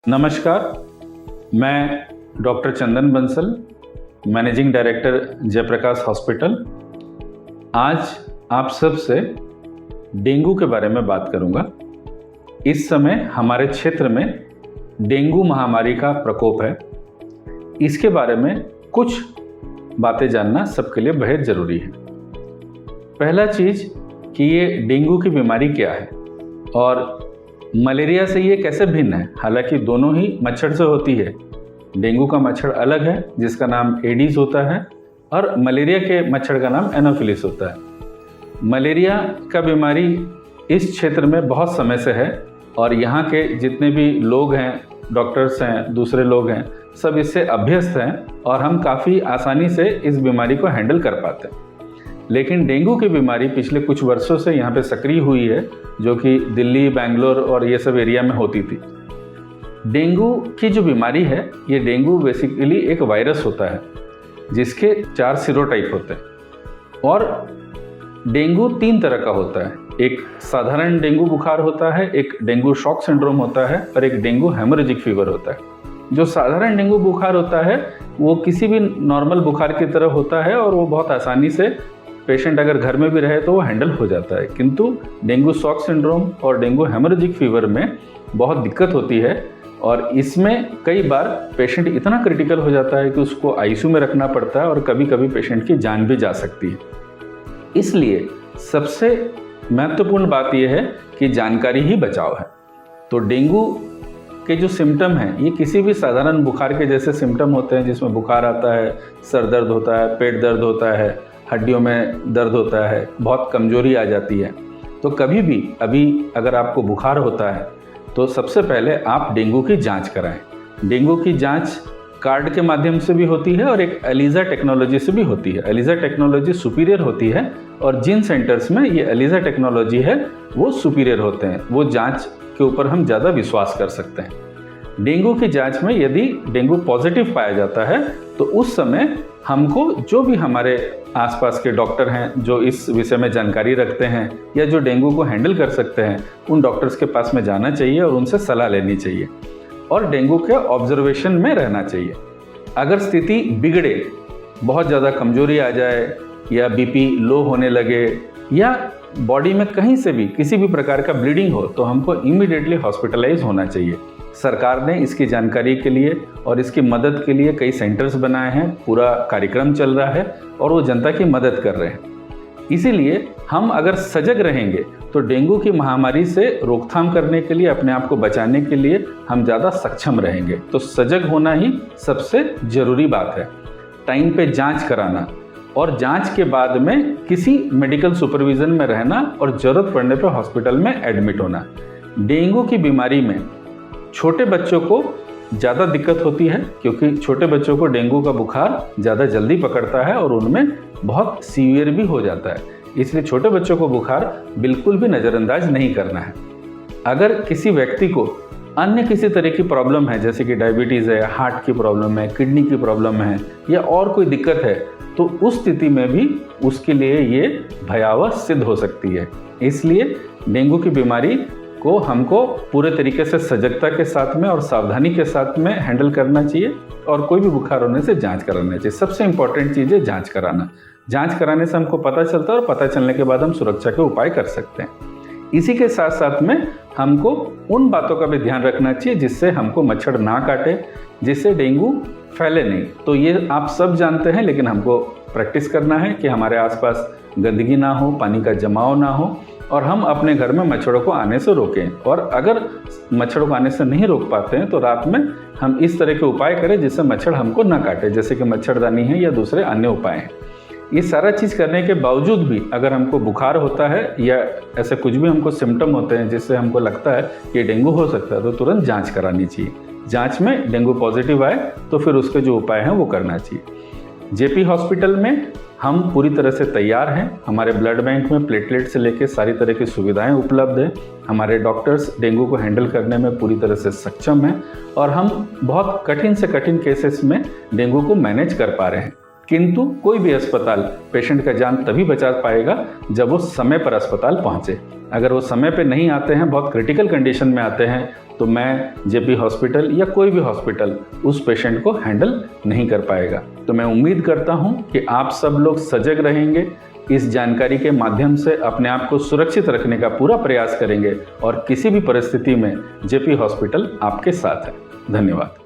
नमस्कार, मैं doctor Chandan Bansal, managing director Jaiprakash Hospital. आज आप सब से डेंगू के बारे में बात करूंगा। इस समय हमारे क्षेत्र में डेंगू महामारी का प्रकोप है। इसके बारे में कुछ बातें जानना सबके लिए बेहद ज़रूरी है। पहला चीज़ कि ये डेंगू की बीमारी क्या है और मलेरिया से ये कैसे भिन्न है। हालांकि दोनों ही मच्छर से होती है। डेंगू का मच्छर अलग है जिसका नाम एडीज होता है और मलेरिया के मच्छर का नाम एनोफिलिस होता है। मलेरिया का बीमारी इस क्षेत्र में बहुत समय से है और यहाँ के जितने भी लोग हैं, डॉक्टर्स हैं, दूसरे लोग हैं, सब इससे अभ्यस्त हैं और हम काफ़ी आसानी से इस बीमारी को हैंडल कर पाते हैं। लेकिन डेंगू की बीमारी पिछले कुछ वर्षों से यहाँ पे सक्रिय हुई है, जो कि दिल्ली, बेंगलोर और ये सब एरिया में होती थी। डेंगू की जो बीमारी है, ये डेंगू बेसिकली एक वायरस होता है जिसके 4 सीरोटाइप होते हैं और डेंगू 3 तरह का होता है। एक साधारण डेंगू बुखार होता है, एक डेंगू शॉक सिंड्रोम होता है और एक डेंगू हेमोरेजिक फीवर होता है। जो साधारण डेंगू बुखार होता है वो किसी भी नॉर्मल बुखार की तरह होता है और वो बहुत आसानी से पेशेंट अगर घर में भी रहे तो वो हैंडल हो जाता है। किंतु डेंगू शॉक सिंड्रोम और डेंगू हेमोरेजिक फीवर में बहुत दिक्कत होती है और इसमें कई बार पेशेंट इतना क्रिटिकल हो जाता है कि उसको आईसीयू में रखना पड़ता है और कभी कभी पेशेंट की जान भी जा सकती है। इसलिए सबसे महत्वपूर्ण बात यह है कि जानकारी ही बचाव है। तो डेंगू के जो सिम्टम हैं ये किसी भी साधारण बुखार के जैसे सिम्टम होते हैं, जिसमें बुखार आता है, सर दर्द होता है, पेट दर्द होता है, हड्डियों में दर्द होता है, बहुत कमजोरी आ जाती है। तो कभी भी अभी अगर आपको बुखार होता है तो सबसे पहले आप डेंगू की जांच कराएं। डेंगू की जांच कार्ड के माध्यम से भी होती है और एक एलिजा टेक्नोलॉजी से भी होती है। एलिजा टेक्नोलॉजी सुपीरियर होती है और जिन सेंटर्स में ये एलिजा टेक्नोलॉजी है वो सुपीरियर होते हैं, वो जांच के ऊपर हम ज़्यादा विश्वास कर सकते हैं। डेंगू की जांच में यदि डेंगू पॉजिटिव पाया जाता है तो उस समय हमको जो भी हमारे आसपास के डॉक्टर हैं जो इस विषय में जानकारी रखते हैं या जो डेंगू को हैंडल कर सकते हैं, उन डॉक्टर्स के पास में जाना चाहिए और उनसे सलाह लेनी चाहिए और डेंगू के ऑब्जर्वेशन में रहना चाहिए। अगर स्थिति बिगड़े, बहुत ज़्यादा कमजोरी आ जाए या बीपी लो होने लगे या बॉडी में कहीं से भी किसी भी प्रकार का ब्लीडिंग हो तो हमको इमीडिएटली हॉस्पिटलाइज होना चाहिए। सरकार ने इसकी जानकारी के लिए और इसकी मदद के लिए कई सेंटर्स बनाए हैं, पूरा कार्यक्रम चल रहा है और वो जनता की मदद कर रहे हैं। इसीलिए हम अगर सजग रहेंगे तो डेंगू की महामारी से रोकथाम करने के लिए, अपने आप को बचाने के लिए हम ज़्यादा सक्षम रहेंगे। तो सजग होना ही सबसे ज़रूरी बात है। टाइम पे जांच कराना और जांच के बाद में किसी मेडिकल सुपरविजन में रहना और ज़रूरत पड़ने पर हॉस्पिटल में एडमिट होना। डेंगू की बीमारी में छोटे बच्चों को ज़्यादा दिक्कत होती है क्योंकि छोटे बच्चों को डेंगू का बुखार ज़्यादा जल्दी पकड़ता है और उनमें बहुत सीवियर भी हो जाता है। इसलिए छोटे बच्चों को बुखार बिल्कुल भी नज़रअंदाज नहीं करना है। अगर किसी व्यक्ति को अन्य किसी तरह की प्रॉब्लम है, जैसे कि डायबिटीज़ है, हार्ट की प्रॉब्लम है, किडनी की प्रॉब्लम है या और कोई दिक्कत है, तो उस स्थिति में भी उसके लिए ये भयावह सिद्ध हो सकती है। इसलिए डेंगू की बीमारी को हमको पूरे तरीके से सजगता के साथ में और सावधानी के साथ में हैंडल करना चाहिए और कोई भी बुखार होने से जांच कराना चाहिए। सबसे इम्पॉर्टेंट चीज़ है जांच कराना। जांच कराने से हमको पता चलता है और पता चलने के बाद हम सुरक्षा के उपाय कर सकते हैं। इसी के साथ साथ में हमको उन बातों का भी ध्यान रखना चाहिए जिससे हमको मच्छर ना काटे, जिससे डेंगू फैले नहीं। तो ये आप सब जानते हैं, लेकिन हमको प्रैक्टिस करना है कि हमारे आसपास गंदगी ना हो, पानी का जमाव ना हो और हम अपने घर में मच्छरों को आने से रोकें। और अगर मच्छरों को आने से नहीं रोक पाते हैं तो रात में हम इस तरह के उपाय करें जिससे मच्छर हमको ना काटे, जैसे कि मच्छरदानी है या दूसरे अन्य उपाय हैं। ये सारा चीज़ करने के बावजूद भी अगर हमको बुखार होता है या ऐसे कुछ भी हमको सिम्टम होते हैं जिससे हमको लगता है कि डेंगू हो सकता है, तो तुरंत जाँच करानी चाहिए। जाँच में डेंगू पॉजिटिव आए तो फिर उसके जो उपाय हैं वो करना चाहिए। जेपी हॉस्पिटल में हम पूरी तरह से तैयार हैं। हमारे ब्लड बैंक में प्लेटलेट से लेकर सारी तरह की सुविधाएं उपलब्ध हैं। हमारे डॉक्टर्स डेंगू को हैंडल करने में पूरी तरह से सक्षम हैं और हम बहुत कठिन से कठिन केसेस में डेंगू को मैनेज कर पा रहे हैं। किंतु कोई भी अस्पताल पेशेंट का जान तभी बचा पाएगा जब वो समय पर अस्पताल पहुंचे। अगर वो समय पे नहीं आते हैं, बहुत क्रिटिकल कंडीशन में आते हैं, तो मैं जेपी हॉस्पिटल या कोई भी हॉस्पिटल उस पेशेंट को हैंडल नहीं कर पाएगा। तो मैं उम्मीद करता हूं कि आप सब लोग सजग रहेंगे, इस जानकारी के माध्यम से अपने आप को सुरक्षित रखने का पूरा प्रयास करेंगे और किसी भी परिस्थिति में जेपी हॉस्पिटल आपके साथ है। धन्यवाद।